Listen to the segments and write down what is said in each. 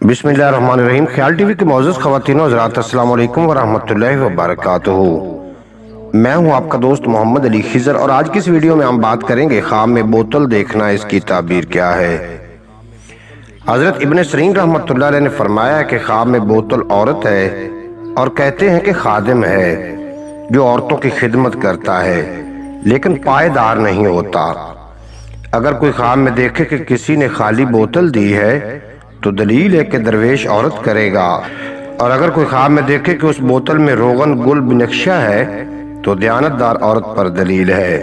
बिस्मिल्लाहिर्रहमानिर्रहीम। ख्याल टीवी के मौजूद ख़वातीन और हज़रात, अस्सलाम वालेकुम वरहमतुल्लाहि वबरकातुहू। मैं हूं आपका दोस्त मोहम्मद अली खिज़र और आज की इस वीडियो में हम बात करेंगे ख्वाब में बोतल देखना, इसकी ताबीर क्या है। हज़रत इब्न सिरीन रहमतुल्लाह अलैह ने फरमाया है कि ख्वाब में बोतल औरत है और कहते हैं कि खादिम है जो औरतों की खिदमत करता है लेकिन पायदार नहीं होता। अगर कोई ख्वाब में देखे कि किसी ने खाली बोतल दी है तो दलील है कि दरवेश औरत करेगा, और अगर कोई ख्वाब में देखे कि उस बोतल में रोगन गुल बिनक्शा है तो दयानतदार औरत पर दलील है।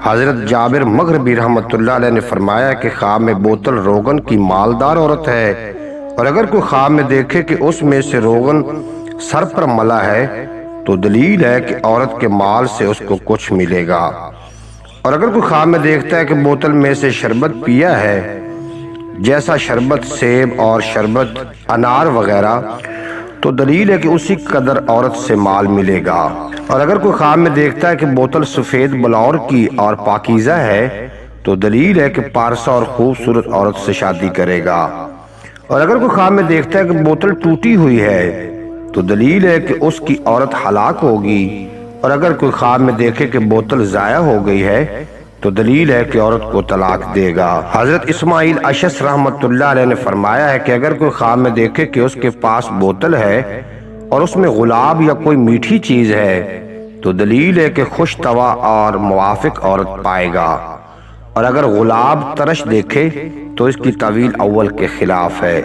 हजरत जाबिर मगरबी रहमतुल्लाह अलैह ने फरमाया कि ख्वाब में बोतल रोगन की मालदार औरत है, और अगर कोई ख्वाब में देखे कि उसमें से रोगन सर पर मला है तो दलील है कि औरत के माल से उसको कुछ मिलेगा। और अगर कोई ख्वाब में देखता है कि बोतल में से शरबत पिया है, जैसा शरबत सेब और शरबत अनार वगैरह, तो दलील है कि उसी कदर औरत से माल मिलेगा। और अगर कोई ख्वाब में देखता है कि बोतल सफ़ेद बलौर की और पाकीज़ा है तो दलील है कि पारसा और खूबसूरत औरत से शादी करेगा। और अगर कोई ख्वाब में देखता है कि बोतल टूटी हुई है तो दलील है कि उसकी औरत हलाक होगी। और अगर कोई ख्वाब में देखे कि बोतल ज़ाया हो गई है तो दलील है कि औरत को तलाक देगा। हजरत इस्माइल अशस रहमतुल्लाह अलैह ने फरमाया है कि अगर कोई ख्वाब में देखे कि उसके पास बोतल है और उसमें गुलाब या कोई मीठी चीज है तो दलील है कि खुश तवा और मुवाफिक औरत पाएगा। और अगर गुलाब तरश देखे तो इसकी तवील अव्वल के खिलाफ है।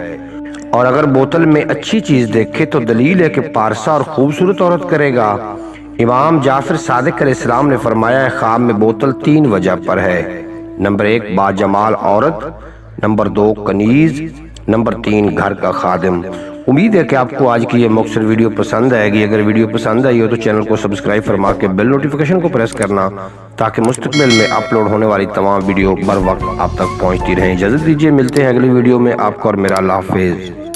और अगर बोतल में अच्छी चीज देखे तो दलील है कि पारसा और खूबसूरत औरत करेगा। इमाम जाफर सादिक अलैहिस्सलाम ने फरमाया है ख्वाब में बोतल 3 वजह पर है। नंबर 1 बाजमाल औरत, नंबर 2 कनीज, नंबर 3 घर का खादिम। उम्मीद है कि आपको आज की ये मुख्तसर वीडियो पसंद आएगी। अगर वीडियो पसंद आई हो तो चैनल को सब्सक्राइब फरमा के बेल नोटिफिकेशन को प्रेस करना ताकि मुस्तकबिल में अपलोड होने वाली तमाम वीडियो बर वक्त आप तक पहुँचती रहें। इजाज़त दीजिए, मिलते हैं अगली वीडियो में। आपको और मेरा अल्लाह हाफिज़।